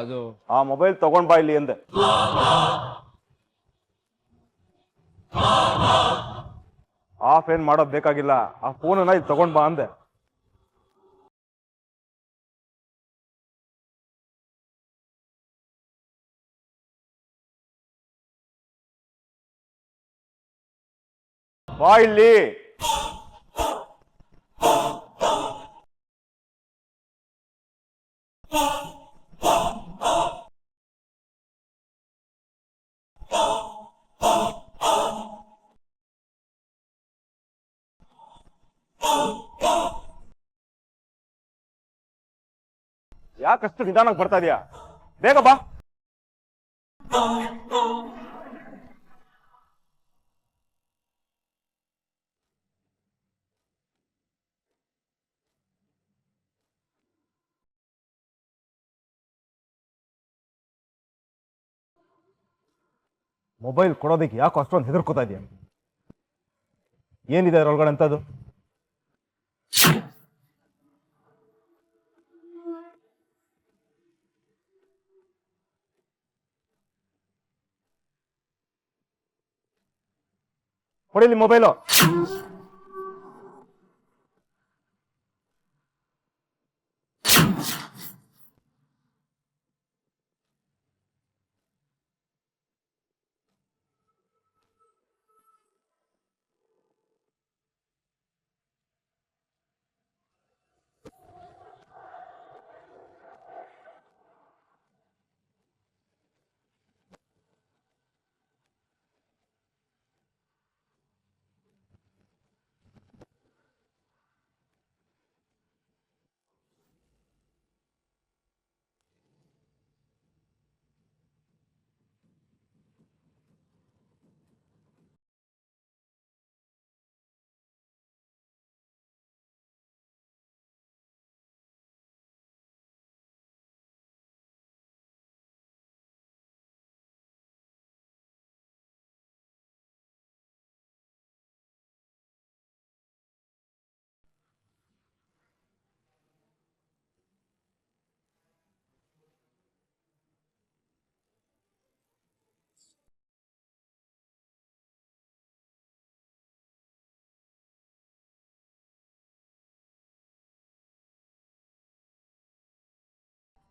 ಅದು ಆ ಮೊಬೈಲ್ ತಗೊಂಡ್ ಬಾ ಇಲ್ಲಿ ಎಂದೆ. ಆಫ್ ಏನ್ ಮಾಡೋದ್ ಬೇಕಾಗಿಲ್ಲ, ಆ ಫೋನನ್ನ ಇಲ್ಲಿ ತಗೊಂಡ್ ಬಾ ಅಂದೆ. ಬಾ ಇಲ್ಲಿ. ಯಾಕಷ್ಟು ನಿಧಾನಕ್ಕೆ ಬರ್ತಾ ಇದೀಯಾ? ಬೇಗ ಬಾ. ಮೊಬೈಲ್ ಕೊಡೋದಕ್ಕೆ ಯಾಕೆ ಅಷ್ಟೊಂದು ಹೆದರ್ಕೋತಾ ಇದೆಯಾ? ಏನಿದೆ ಅದರೊಳಗಡೆ ಅಂತದ್ದು? ಕೊಡಿಲಿ ಮೊಬೈಲು.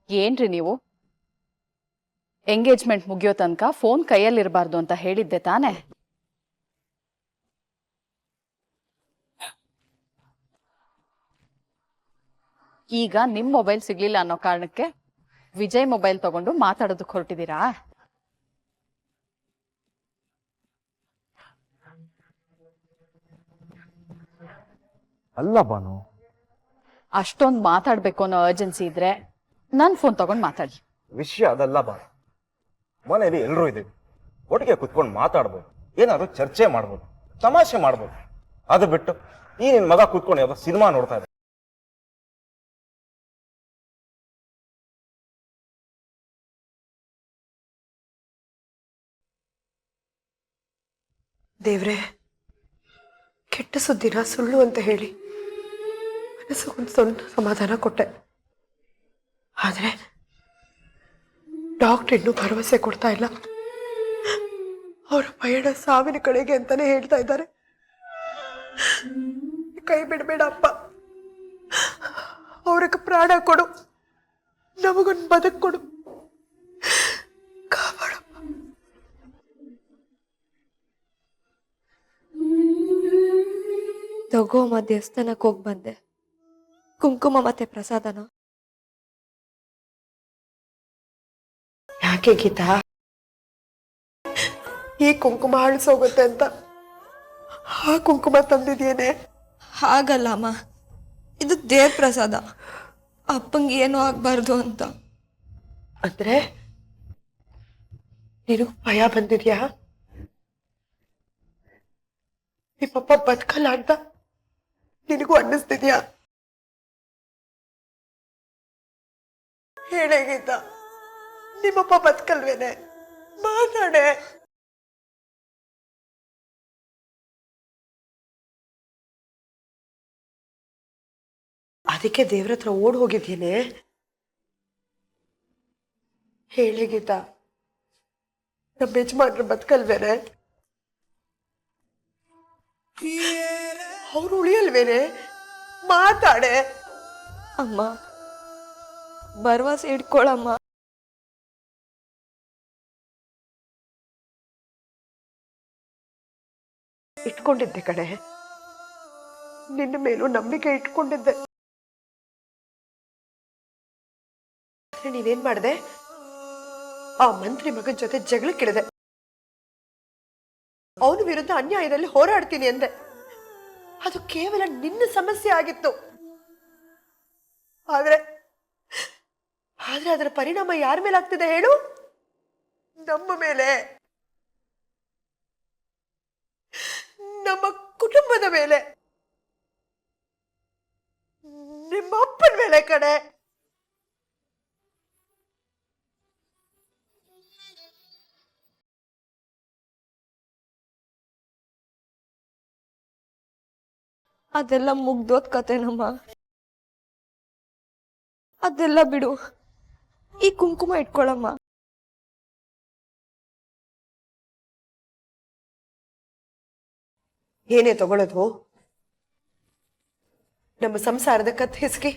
ಏನ್ರಿ ನೀವು ಎಂಗೇಜ್ಮೆಂಟ್ ಮುಗಿಯೋ ತನಕ ಫೋನ್ ಕೈಯಲ್ಲಿರಬಾರ್ದು ಅಂತ ಹೇಳಿದ್ದೆ ತಾನೆ? ಈಗ ನಿಮ್ ಮೊಬೈಲ್ ಸಿಗ್ಲಿಲ್ಲ ಅನ್ನೋ ಕಾರಣಕ್ಕೆ ವಿಜಯ್ ಮೊಬೈಲ್ ತಗೊಂಡು ಮಾತಾಡೋದಕ್ಕೆ ಹೊರಟಿದ್ದೀರಾ? ಅಲ್ಲ ಬಾನು, ಅಷ್ಟೊಂದು ಮಾತಾಡ್ಬೇಕು ಅನ್ನೋ ಅರ್ಜೆನ್ಸಿ ಇದ್ರೆ ನನ್ ಫೋನ್ ತಗೊಂಡು ಮಾತಾಡಿ. ವಿಷಯ ಅದಲ್ಲ ಬಾನು. ಮನೇಲಿ ಎಲ್ಲರೂ ಇದ್ದೀವಿ, ಒಟ್ಟಿಗೆ ಕುತ್ಕೊಂಡು ಮಾತಾಡ್ಬೋದು, ಏನಾದ್ರು ಚರ್ಚೆ ಮಾಡ್ಬೋದು, ತಮಾಷೆ ಮಾಡ್ಬೋದು. ಅದು ಬಿಟ್ಟು ಈ ನಿನ್ ಮಗ ಕುತ್ಕೊಂಡು ಯಾವ್ದೋ ಸಿನಿಮಾ ನೋಡ್ತಾ ಇದ್ದ. ದೇವ್ರೆ, ಕೆಟ್ಟ ಸುದ್ದಿನ ಸುಳ್ಳು ಅಂತ ಹೇಳಿ ಮನಸ್ಸಿಗೊಂದು ಸ್ವಲ್ಪ ಸಮಾಧಾನ ಕೊಟ್ಟೆ. ಆದ್ರೆ ಡಾಕ್ಟರ್ ಇನ್ನೂ ಭರವಸೆ ಕೊಡ್ತಾ ಇಲ್ಲ. ಅವರ ಪಯಣ ಸಾವಿನ ಕಡೆಗೆ ಅಂತಾನೆ ಹೇಳ್ತಾ ಇದ್ದಾರೆ. ಕೈ ಬಿಡಬೇಡ ಅಪ್ಪ, ಅವ್ರಿಗೆ ಪ್ರಾಣ ಕೊಡು, ನಮಗೊಂದು ಬದುಕು ಕೊಡು, ಕಾಪಾಡಪ್ಪ. ತಗೋ ದೇವಸ್ಥಾನಕ್ಕೆ ಹೋಗಿ ಬಂದೆ. ಕುಂಕುಮ ಮತ್ತೆ ಪ್ರಸಾದನ. ಯಾಕೆ ಗೀತಾ, ಈ ಕುಂಕುಮ ಅಳಿಸೋಗುತ್ತೆ ಅಂತ ಆ ಕುಂಕುಮ ತಂದಿದ್ಯೇನೆ? ಹಾಗಲ್ಲ ಅಮ್ಮ, ಇದು ದೇವ್ರ ಪ್ರಸಾದ, ಅಪ್ಪಂಗೆ ಏನೂ ಆಗ್ಬಾರ್ದು ಅಂತ. ಅಂದ್ರೆ ನಿನಗೂ ಭಯ ಬಂದಿದ್ಯಾ? ನಿಮ್ಮಪ್ಪ ಬದುಕಲ್ಲ ಅಂತ ನಿನಗೂ ಅನ್ನಿಸ್ತಿದ್ಯಾ? ಹೇಳೇ ಗೀತಾ, ನಿಮ್ಮಪ್ಪ ಬದುಕಲ್ವೇನೆ? ಮಾತಾಡೆ. ಅದಕ್ಕೆ ದೇವ್ರ ಹತ್ರ ಓಡ್ ಹೋಗಿದ್ದೇನೆ. ಹೇಳಿ ಗೀತಾ, ನಮ್ಮ ಯಜಮಾನ್ರು ಬದುಕಲ್ವೇನೆ? ಅವ್ರು ಉಳಿಯಲ್ವೇನೆ? ಮಾತಾಡೆ. ಅಮ್ಮ ಭರವಸೆ ಇಟ್ಕೊಳಮ್ಮ. ಇಟ್ಕೊಂಡಿದ್ದೆ ಕಣೆ, ನಿನ್ನ ಮೇಲೂ ನಂಬಿಕೆ ಇಟ್ಕೊಂಡಿದ್ದೆ. ನೀನೇನ್ ಮಾಡಿದೆ? ಆ ಮಂತ್ರಿ ಮಗನ ಜೊತೆ ಜಗಳಕ್ಕಿಳಿದೆ. ಅವನ ವಿರುದ್ಧ ಅನ್ಯಾಯದಲ್ಲಿ ಹೋರಾಡ್ತೀನಿ ಅಂದೆ. ಅದು ಕೇವಲ ನಿನ್ನ ಸಮಸ್ಯೆ ಆಗಿತ್ತು. ಆದ್ರೆ ಅದರ ಪರಿಣಾಮ ಯಾರ ಮೇಲೆ ಆಗ್ತಿದೆ ಹೇಳು? ನಮ್ಮ ಮೇಲೆ, ನಮ್ಮ ಕುಟುಂಬದ ಮೇಲೆ, ನಿಮ್ಮ ಅಪ್ಪನ ಮೇಲೆ ಕಡೆ. ಅದೆಲ್ಲ ಮುಗ್ದೋದ್ ಕತೆನಮ್ಮ. ಅದೆಲ್ಲ ಬಿಡು, ಈ ಕುಂಕುಮ ಇಟ್ಕೊಳಮ್ಮ. ಏನೇ ತಗೊಳ್ಳೋದು? ನಮ್ಮ ಸಂಸಾರದ ಕತ್ ಹಿಸ್ಕಿ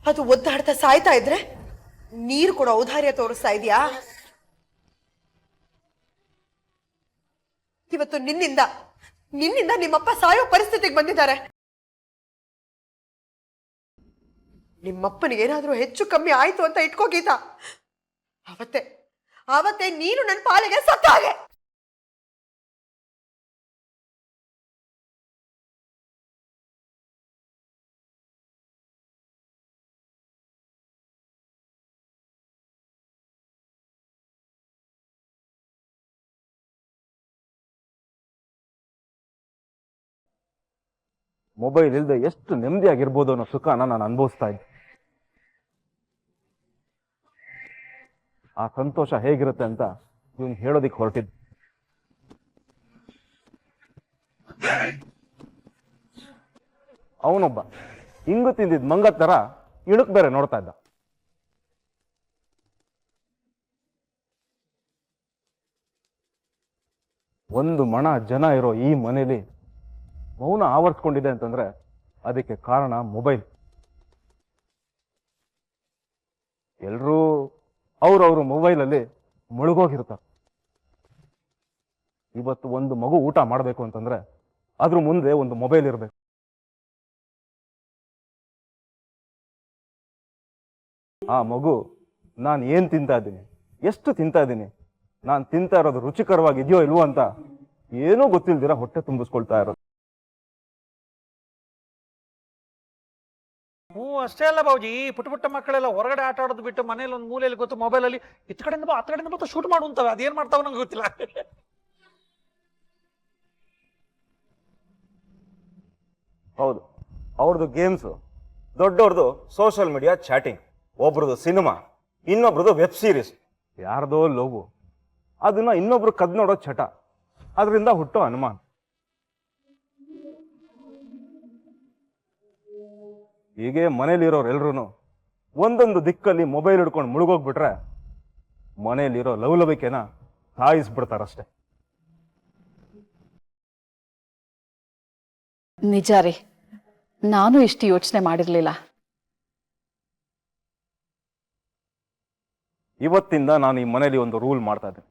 ಅದು ಒದ್ದಾಡ್ತಾ ಸಾಯ್ತಾ ಇದ್ರೆ ನೀರು ಕೂಡ ಔದಾರ್ಯ ತೋರಿಸ್ತಾ ಇದೆಯಾ? ಇವತ್ತು ನಿನ್ನಿಂದ ನಿಮ್ಮಪ್ಪ ಸಾಯೋ ಪರಿಸ್ಥಿತಿಗೆ ಬಂದಿದ್ದಾರೆ. ನಿಮ್ಮಪ್ಪನಿಗೆ ಏನಾದ್ರೂ ಹೆಚ್ಚು ಕಮ್ಮಿ ಆಯ್ತು ಅಂತ ಇಟ್ಕೋ ಗೀತಾ, ಅವತ್ತೇ ನೀನು ನನ್ನ ಪಾಲಿಗೆ ಸತ್ತ ಹಾಗೆ. ಮೊಬೈಲ್ ಇಲ್ಲದೆ ಎಷ್ಟು ನೆಮ್ಮದಿಯಾಗಿರ್ಬೋದು ಅನ್ನೋ ಸುಖನ ನಾನು ಅನುಭವಿಸ್ತಾ ಇದ್ದೆ. ಆ ಸಂತೋಷ ಹೇಗಿರುತ್ತೆ ಅಂತ ಇವನು ಹೇಳೋದಿಕ್ಕೆ ಹೊರಟಿದ್ದು. ಅವನೊಬ್ಬ ಹಿಂಗು ತಿಂದಿದ್ ಮಂಗ ತರ ಇಣಕ್ ಬೇರೆ ನೋಡ್ತಾ ಇದ್ದ. ಒಂದು ಮಣ ಜನ ಇರೋ ಈ ಮನೇಲಿ ಮೌನ ಆವರಿಸ್ಕೊಂಡಿದೆ ಅಂತಂದ್ರೆ ಅದಕ್ಕೆ ಕಾರಣ ಮೊಬೈಲ್. ಎಲ್ರೂ ಅವ್ರವ್ರ ಮೊಬೈಲಲ್ಲಿ ಮುಳುಗೋಗಿರ್ತಾರೆ. ಇವತ್ತು ಒಂದು ಮಗು ಊಟ ಮಾಡಬೇಕು ಅಂತಂದ್ರೆ ಅದ್ರ ಮುಂದೆ ಒಂದು ಮೊಬೈಲ್ ಇರಬೇಕು. ಆ ಮಗು ನಾನು ಏನ್ ತಿಂತಾ ಇದ್ದೀನಿ, ಎಷ್ಟು ತಿಂತಾ ಇದ್ದೀನಿ, ನಾನು ತಿಂತಾ ಇರೋದು ರುಚಿಕರವಾಗಿದೆಯೋ ಇಲ್ವೋ ಅಂತ ಏನೂ ಗೊತ್ತಿಲ್ದಿರ ಹೊಟ್ಟೆ ತುಂಬಿಸ್ಕೊಳ್ತಾ ಇರೋದು. ಅಷ್ಟೇ ಅಲ್ಲ ಬಾವುಜಿ, ಪುಟ್ಟ ಮಕ್ಕಳೆಲ್ಲ ಹೊರಗಡೆ ಆಟ ಆಡೋದು ಬಿಟ್ಟು ಮನೇಲಿ ಒಂದು ಮೂಲೆಯಲ್ಲಿ ಗೊತ್ತು ಮೊಬೈಲಲ್ಲಿ ಇತ್ತ ಕಡೆಯಿಂದ ಬಾ ಹತ್ತ ಕಡೆಯಿಂದ ಶೂಟ್ ಮಾಡುವಂತವೆ. ಅದೇನ್ ಮಾಡ್ತಾವ ನಂಗೆ ಗೊತ್ತಿಲ್ಲ. ಹೌದು, ಅವ್ರದ್ದು ಗೇಮ್ಸು, ದೊಡ್ಡವ್ರದ್ದು ಸೋಷಿಯಲ್ ಮೀಡಿಯಾ ಚಾಟಿಂಗ್, ಒಬ್ರದ್ದು ಸಿನಿಮಾ, ಇನ್ನೊಬ್ರದ್ದು ವೆಬ್ ಸೀರೀಸ್, ಯಾರ್ದೋ ಲವ್, ಅದನ್ನ ಇನ್ನೊಬ್ರು ಕದ್ ನೋಡೋ ಚಟ, ಅದರಿಂದ ಹುಟ್ಟೋ ಅನುಮಾನ. ಹೀಗೆ ಮನೇಲಿರೋರೆಲ್ರೂ ಒಂದೊಂದು ದಿಕ್ಕಲ್ಲಿ ಮೊಬೈಲ್ ಹಿಡ್ಕೊಂಡು ಮುಳುಗೋಗ್ಬಿಟ್ರೆ ಮನೇಲಿರೋ ಲವಲವಿಕೆನ ಸಾಯಿಸ್ಬಿಡ್ತಾರಷ್ಟೆ. ನಿಜ ರೀ, ನಾನು ಇಷ್ಟು ಯೋಚನೆ ಮಾಡಿರ್ಲಿಲ್ಲ. ಇವತ್ತಿಂದ ನಾನು ಈ ಮನೇಲಿ ಒಂದು ರೂಲ್ ಮಾಡ್ತಾ ಇದ್ದೇನೆ.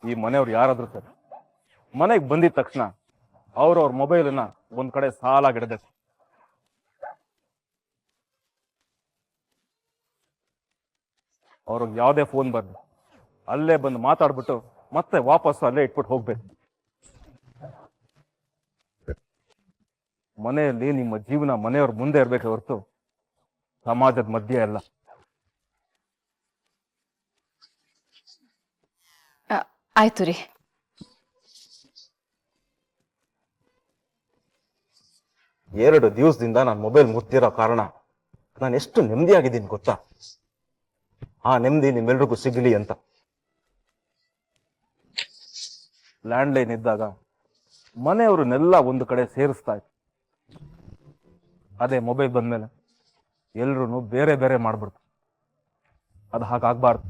ಈ ಮನೆಯವ್ರು ಯಾರಾದ್ರೂ ಸರಿ ಮನೆಗೆ ಬಂದಿದ ತಕ್ಷಣ ಅವ್ರವ್ರ ಮೊಬೈಲನ್ನ ಒಂದ್ ಕಡೆ ಸಾಲಾಗಿಡಬೇಕು. ಅವ್ರಿಗೆ ಯಾವುದೇ ಫೋನ್ ಬರ್ಲಿ ಅಲ್ಲೇ ಬಂದು ಮಾತಾಡ್ಬಿಟ್ಟು ಮತ್ತೆ ವಾಪಸ್ಸು ಅಲ್ಲೇ ಇಟ್ಬಿಟ್ಟು ಹೋಗ್ಬೇಕು. ಮನೆಯಲ್ಲಿ ನಿಮ್ಮ ಜೀವನ ಮನೆಯವ್ರ ಮುಂದೆ ಇರ್ಬೇಕೆ ಹೊರತು ಸಮಾಜದ ಮಧ್ಯೆ ಅಲ್ಲ. ಆಯ್ತು ರೀ. ಎರಡು ದಿವಸದಿಂದ ನಾನು ಮೊಬೈಲ್ ಮುಟ್ತಿರೋ ಕಾರಣ ನಾನು ಎಷ್ಟು ನೆಮ್ಮದಿಯಾಗಿದ್ದೀನಿ ಗೊತ್ತಾ? ಆ ನೆಮ್ಮದಿ ನಿಮ್ಮೆಲ್ರಿಗೂ ಸಿಗಲಿ ಅಂತ. ಲ್ಯಾಂಡ್ಲೈನ್ ಇದ್ದಾಗ ಮನೆಯವ್ರನ್ನೆಲ್ಲ ಒಂದು ಕಡೆ ಸೇರಿಸ್ತಾ ಇತ್ತು. ಅದೇ ಮೊಬೈಲ್ ಬಂದ್ಮೇಲೆ ಎಲ್ರೂ ಬೇರೆ ಬೇರೆ ಮಾಡ್ಬಿಡ್ತು. ಅದು ಹಾಗಾಗ್ಬಾರ್ದು.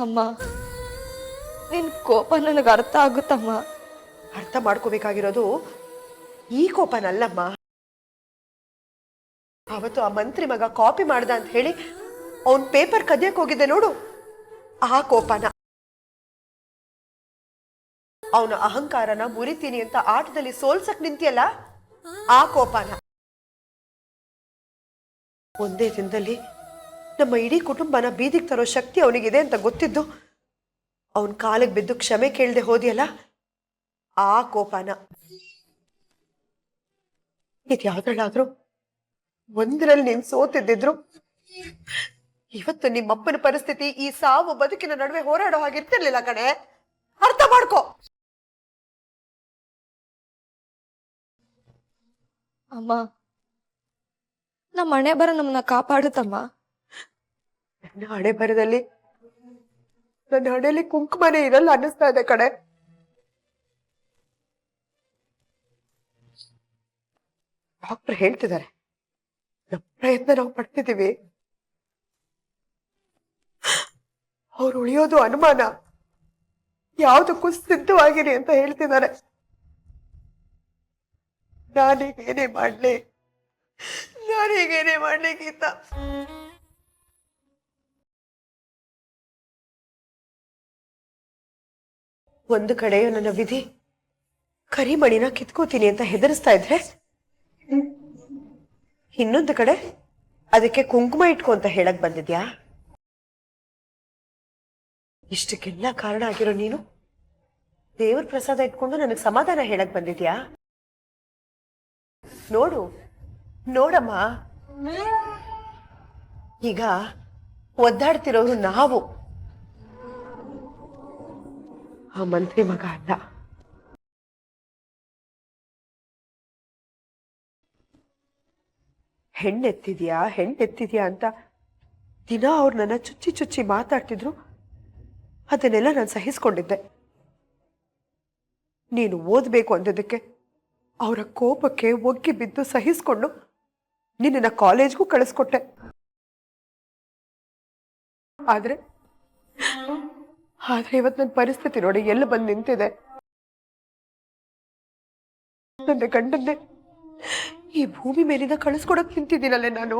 ಅಮ್ಮ ನಿನ್ ಕೋಪ ನನಗೆ ಅರ್ಥ ಆಗುತ್ತಮ್ಮ. ಅರ್ಥ ಮಾಡ್ಕೋಬೇಕಾಗಿರೋದು ಈ ಕೋಪನಲ್ಲಮ್ಮ. ಅವತ್ತು ಆ ಮಂತ್ರಿ ಮಗ ಕಾಪಿ ಮಾಡ್ದ ಅಂತ ಹೇಳಿ ಅವನ್ ಪೇಪರ್ ಕದಿಯಕ್ ಹೋಗಿದ್ದೆ ನೋಡು, ಆ ಕೋಪನ. ಅವನ ಅಹಂಕಾರನ ಮುರಿತೀನಿ ಅಂತ ಆಟದಲ್ಲಿ ಸೋಲ್ಸಕ್ ನಿಂತಿಯಲ್ಲ, ಆ ಕೋಪನ. ಒಂದೇ ದಿನದಲ್ಲಿ ನಮ್ಮ ಇಡೀ ಕುಟುಂಬನ ಬೀದಿಗೆ ತರೋ ಶಕ್ತಿ ಅವನಿಗಿದೆ ಅಂತ ಗೊತ್ತಿದ್ದು ಅವನ್ ಕಾಲಿಗೆ ಬಿದ್ದು ಕ್ಷಮೆ ಕೇಳದೆ ಹೋದಿಯಲ್ಲ, ಆ ಕೋಪನ. ಇದ್ಯಾವ್ದ್ರಲ್ಲಾದ್ರೂ ಒಂದರಲ್ಲಿ ನೀನ್ ಸೋತಿದ್ದಿದ್ರು ಇವತ್ತು ನಿಮ್ಮಪ್ಪನ ಪರಿಸ್ಥಿತಿ ಈ ಸಾವು ಬದುಕಿನ ನಡುವೆ ಹೋರಾಡೋ ಹಾಗಿರ್ತಿರ್ಲಿಲ್ಲ ಕಣೆ. ಅರ್ಥ ಮಾಡ್ಕೋ. ಅಮ್ಮ ನಮ್ಮ ಮನೆ ಬರ ನಮ್ಮನ್ನ ಕಾಪಾಡುತ್ತಮ್ಮ. ನನ್ನ ಹಣೆ ಬರದಲ್ಲಿ ನನ್ನ ಹಣೆಯಲ್ಲಿ ಕುಂಕುಮನೇ ಇರಲ್ಲ ಅನ್ನಿಸ್ತಾ ಇದೆ ಕಣೆ. ಡಾಕ್ಟರ್ ಹೇಳ್ತಿದ್ದಾರೆ ನಮ್ಮ ಪ್ರಯತ್ನ ನಾವು ಪಡ್ತಿದ್ದೀವಿ, ಅವ್ರು ಉಳಿಯೋದು ಅನುಮಾನ, ಯಾವುದಕ್ಕೂ ಸಿದ್ಧವಾಗಿರಿ ಅಂತ ಹೇಳ್ತಿದ್ದಾರೆ. ನಾನೀಗೇನೇ ಮಾಡ್ಲಿ ಗೀತಾ? ಒಂದು ಕಡೆ ನನ್ನ ವಿಧಿ ಕರಿಮಣಿನ ಕಿತ್ಕೋತೀನಿ ಅಂತ ಹೆದರಿಸ್ತಾ ಇದ್ರೆ, ಇನ್ನೊಂದು ಕಡೆ ಅದಕ್ಕೆ ಕುಂಕುಮ ಇಟ್ಕೊ ಅಂತ ಹೇಳಕ್ ಬಂದಿದ್ಯಾ? ಇಷ್ಟಕ್ಕೆಲ್ಲ ಕಾರಣ ಆಗಿರೋ ನೀನು ದೇವ್ರ ಪ್ರಸಾದ ಇಟ್ಕೊಂಡು ನನಗೆ ಸಮಾಧಾನ ಹೇಳಕ್ ಬಂದಿದ್ಯಾ? ನೋಡಮ್ಮ, ಈಗ ಒದ್ದಾಡ್ತಿರೋರು ನಾವು, ಆ ಮಂತ್ರಿ ಮಗ ಅಲ್ಲ. ಹೆಣ್ಣೆತ್ತಿದ್ಯಾ ಅಂತ ದಿನ ಅವ್ರು ನನ್ನ ಚುಚ್ಚಿ ಮಾತಾಡ್ತಿದ್ರು. ಅದನ್ನೆಲ್ಲ ನಾನು ಸಹಿಸ್ಕೊಂಡಿದ್ದೆ. ನೀನು ಓದ್ಬೇಕು ಅಂದಿದ್ದಕ್ಕೆ ಅವರ ಕೋಪಕ್ಕೆ ಒಗ್ಗಿ ಬಿದ್ದು ಸಹಿಸ್ಕೊಂಡು ನಿನ್ನ ಕಾಲೇಜ್ಗೂ ಕಳಿಸ್ಕೊಟ್ಟೆ. ಆದ್ರೆ ಇವತ್ತು ನನ್ನ ಪರಿಸ್ಥಿತಿ ನೋಡಿ ಎಲ್ಲಿ ಬಂದು ನಿಂತಿದೆ. ನನ್ನ ಗಂಡನ್ನೇ ಈ ಭೂಮಿ ಮೇಲಿಂದ ಕಳಿಸ್ಕೊಡಕ್ ನಿಂತಿದ್ದೀನಲ್ಲೇ ನಾನು.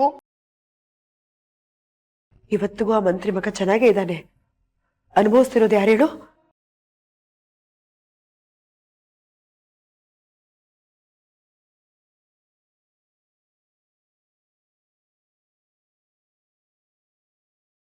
ಇವತ್ತಿಗೂ ಆ ಮಂತ್ರಿ ಮಗ ಚೆನ್ನಾಗೇ ಇದ್ದಾನೆ. ಅನುಭವಿಸ್ತಿರೋದು ಯಾರು ಹೇಳು?